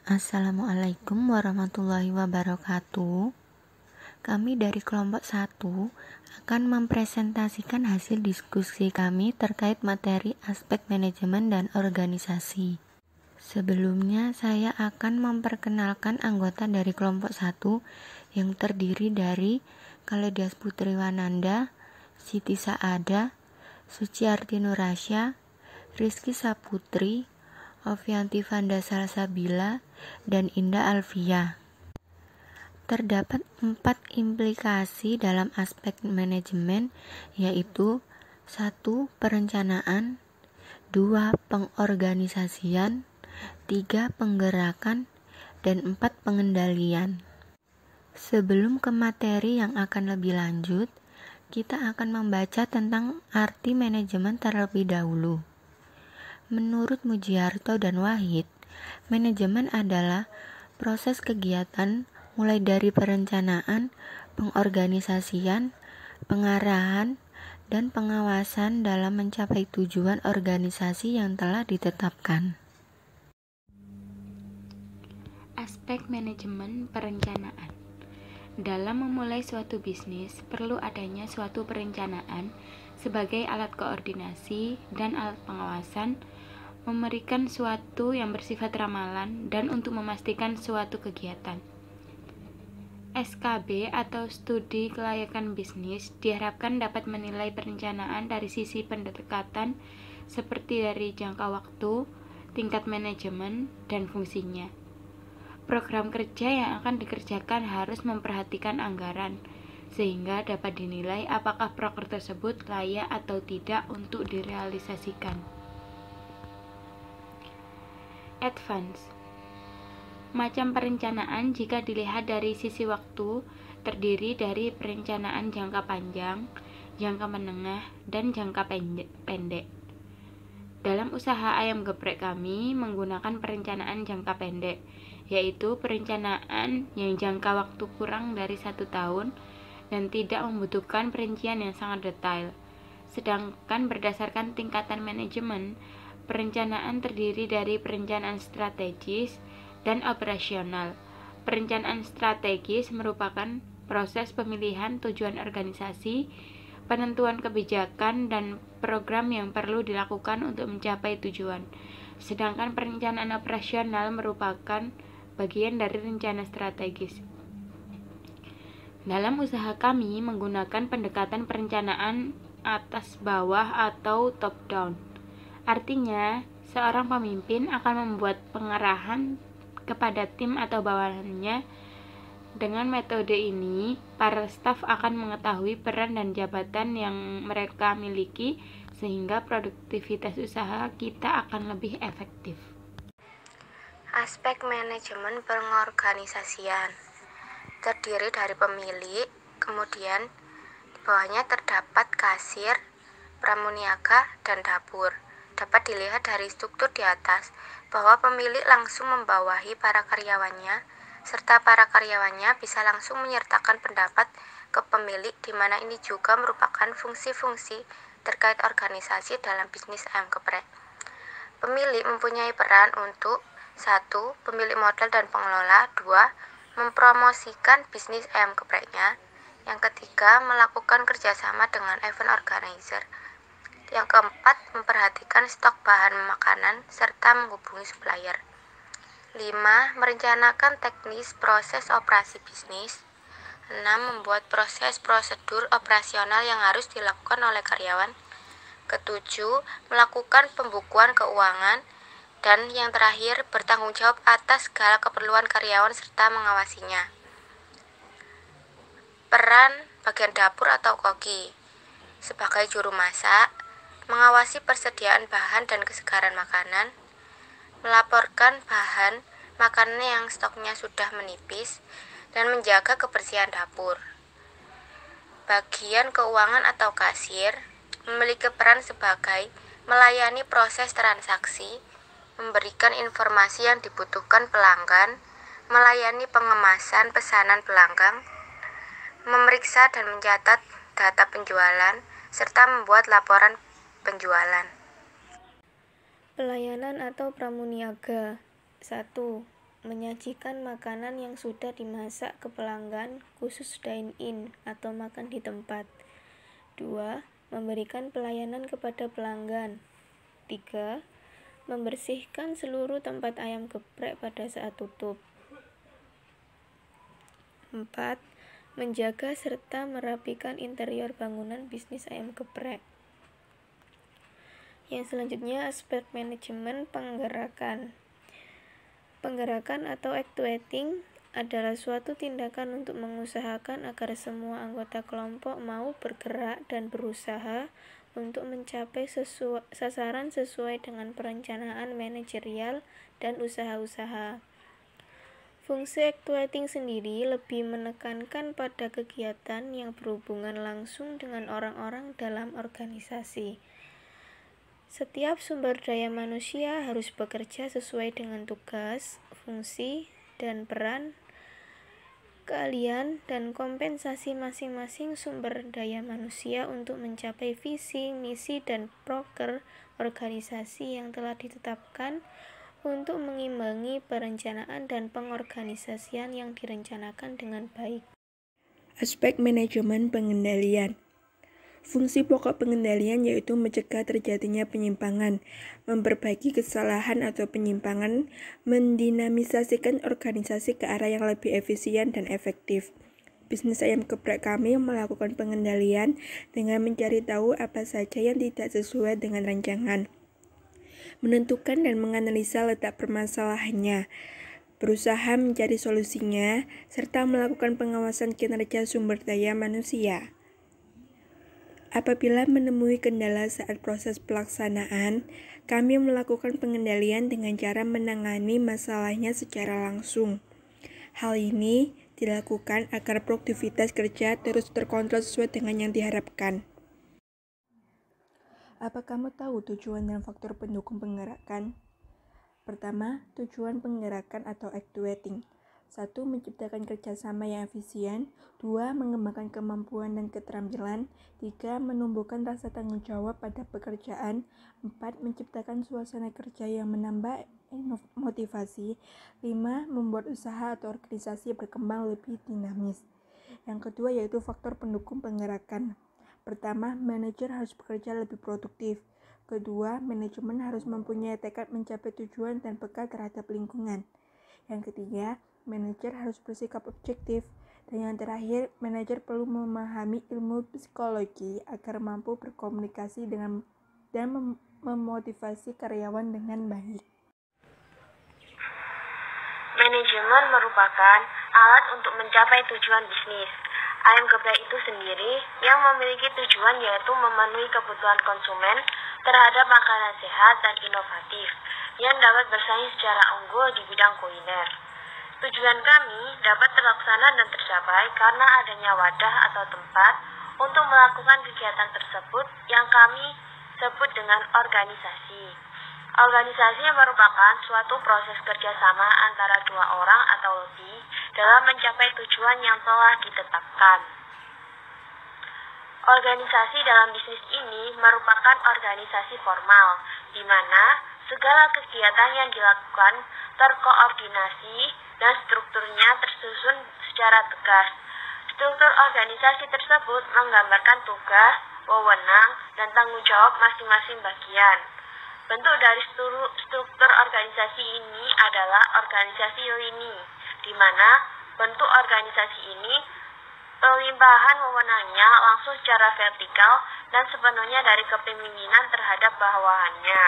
Assalamualaikum warahmatullahi wabarakatuh. Kami dari kelompok 1 akan mempresentasikan hasil diskusi kami terkait materi aspek manajemen dan organisasi. Sebelumnya saya akan memperkenalkan anggota dari kelompok 1 yang terdiri dari Kaledias Putri Wananda, Siti Saada, Suciarti Nurasya, Rizky Saputri, Ovianti Vanda Salsabila, dan Indah Alfia. Terdapat 4 implikasi dalam aspek manajemen, yaitu 1. Perencanaan, 2. Pengorganisasian, 3. Penggerakan, dan 4. Pengendalian. Sebelum ke materi yang akan lebih lanjut, kita akan membaca tentang arti manajemen terlebih dahulu. Menurut Mujiarto dan Wahid, manajemen adalah proses kegiatan mulai dari perencanaan, pengorganisasian, pengarahan, dan pengawasan dalam mencapai tujuan organisasi yang telah ditetapkan. Aspek manajemen perencanaan. Dalam memulai suatu bisnis, perlu adanya suatu perencanaan sebagai alat koordinasi dan alat pengawasan, memberikan suatu yang bersifat ramalan, dan untuk memastikan suatu kegiatan. SKB atau studi kelayakan bisnis diharapkan dapat menilai perencanaan dari sisi pendekatan seperti dari jangka waktu, tingkat manajemen, dan fungsinya. Program kerja yang akan dikerjakan harus memperhatikan anggaran, sehingga dapat dinilai apakah proker tersebut layak atau tidak untuk direalisasikan. Advance. Macam perencanaan jika dilihat dari sisi waktu terdiri dari perencanaan jangka panjang, jangka menengah, dan jangka pendek. Dalam usaha ayam geprek kami menggunakan perencanaan jangka pendek, yaitu perencanaan yang jangka waktu kurang dari 1 tahun dan tidak membutuhkan perincian yang sangat detail. Sedangkan berdasarkan tingkatan manajemen, perencanaan terdiri dari perencanaan strategis dan operasional. Perencanaan strategis merupakan proses pemilihan tujuan organisasi, penentuan kebijakan, dan program yang perlu dilakukan untuk mencapai tujuan. Sedangkan perencanaan operasional merupakan bagian dari rencana strategis. Dalam usaha kami menggunakan pendekatan perencanaan atas bawah atau top down. Artinya, seorang pemimpin akan membuat pengarahan kepada tim atau bawahannya. Dengan metode ini, para staf akan mengetahui peran dan jabatan yang mereka miliki sehingga produktivitas usaha kita akan lebih efektif. Aspek manajemen pengorganisasian terdiri dari pemilik, kemudian di bawahnya terdapat kasir, pramuniaga, dan dapur. Dapat dilihat dari struktur di atas bahwa pemilik langsung membawahi para karyawannya, serta para karyawannya bisa langsung menyertakan pendapat ke pemilik, di mana ini juga merupakan fungsi-fungsi terkait organisasi dalam bisnis ayam geprek. Pemilik mempunyai peran untuk 1. Pemilik modal dan pengelola. 2. Mempromosikan bisnis ayam gepreknya. Yang ketiga, melakukan kerjasama dengan event organizer. Yang keempat, memperhatikan stok bahan makanan serta menghubungi supplier. 5. Merencanakan teknis proses operasi bisnis. 6. Membuat proses prosedur operasional yang harus dilakukan oleh karyawan. Ketujuh, melakukan pembukuan keuangan. Dan yang terakhir, bertanggung jawab atas segala keperluan karyawan serta mengawasinya. Peran bagian dapur atau koki sebagai juru masak, mengawasi persediaan bahan dan kesegaran makanan, melaporkan bahan makanan yang stoknya sudah menipis, dan menjaga kebersihan dapur. Bagian keuangan atau kasir memiliki peran sebagai melayani proses transaksi, memberikan informasi yang dibutuhkan pelanggan, melayani pengemasan pesanan pelanggan, memeriksa dan mencatat data penjualan, serta membuat laporan penjualan. Pelayanan atau pramuniaga. 1. menyajikan makanan yang sudah dimasak ke pelanggan, khusus dine-in atau makan di tempat. 2. Memberikan pelayanan kepada pelanggan. 3. Membersihkan seluruh tempat ayam geprek pada saat tutup. 4. Menjaga serta merapikan interior bangunan bisnis ayam geprek. Yang selanjutnya, aspek manajemen penggerakan. Penggerakan atau actuating adalah suatu tindakan untuk mengusahakan agar semua anggota kelompok mau bergerak dan berusaha untuk mencapai sasaran sesuai dengan perencanaan manajerial dan usaha-usaha. Fungsi actuating sendiri lebih menekankan pada kegiatan yang berhubungan langsung dengan orang-orang dalam organisasi. Setiap sumber daya manusia harus bekerja sesuai dengan tugas, fungsi, dan peran, keahlian, dan kompensasi masing-masing sumber daya manusia untuk mencapai visi, misi, dan proker organisasi yang telah ditetapkan untuk mengimbangi perencanaan dan pengorganisasian yang direncanakan dengan baik. Aspek manajemen pengendalian. Fungsi pokok pengendalian yaitu mencegah terjadinya penyimpangan, memperbaiki kesalahan atau penyimpangan, mendinamisasikan organisasi ke arah yang lebih efisien dan efektif. Bisnis ayam geprek kami melakukan pengendalian dengan mencari tahu apa saja yang tidak sesuai dengan rancangan, menentukan dan menganalisa letak permasalahannya, berusaha mencari solusinya, serta melakukan pengawasan kinerja sumber daya manusia. Apabila menemui kendala saat proses pelaksanaan, kami melakukan pengendalian dengan cara menangani masalahnya secara langsung. Hal ini dilakukan agar produktivitas kerja terus terkontrol sesuai dengan yang diharapkan. Apa kamu tahu tujuan dan faktor pendukung penggerakan? Pertama, tujuan penggerakan atau actuating. 1. Menciptakan kerjasama yang efisien. 2. Mengembangkan kemampuan dan keterampilan. 3. Menumbuhkan rasa tanggung jawab pada pekerjaan. 4. Menciptakan suasana kerja yang menambah motivasi. 5. Membuat usaha atau organisasi berkembang lebih dinamis. Yang kedua yaitu faktor pendukung penggerakan. Pertama, manajer harus bekerja lebih produktif. Kedua, manajemen harus mempunyai tekad mencapai tujuan dan peka terhadap lingkungan. Yang ketiga, manajer harus bersikap objektif. Dan yang terakhir, manajer perlu memahami ilmu psikologi agar mampu berkomunikasi dan memotivasi karyawan dengan baik. Manajemen merupakan alat untuk mencapai tujuan bisnis. Ayam geprek itu sendiri yang memiliki tujuan yaitu memenuhi kebutuhan konsumen terhadap makanan sehat dan inovatif yang dapat bersaing secara unggul di bidang kuliner. Tujuan kami dapat terlaksana dan tercapai karena adanya wadah atau tempat untuk melakukan kegiatan tersebut yang kami sebut dengan organisasi. Organisasi merupakan suatu proses kerjasama antara dua orang atau lebih dalam mencapai tujuan yang telah ditetapkan. Organisasi dalam bisnis ini merupakan organisasi formal, di mana segala kegiatan yang dilakukan terkoordinasi dan strukturnya tersusun secara tegas. Struktur organisasi tersebut menggambarkan tugas, wewenang, dan tanggung jawab masing-masing bagian. Bentuk dari struktur organisasi ini adalah organisasi lini, di mana bentuk organisasi ini pelimpahan wewenangnya langsung secara vertikal dan sepenuhnya dari kepemimpinan terhadap bawahannya.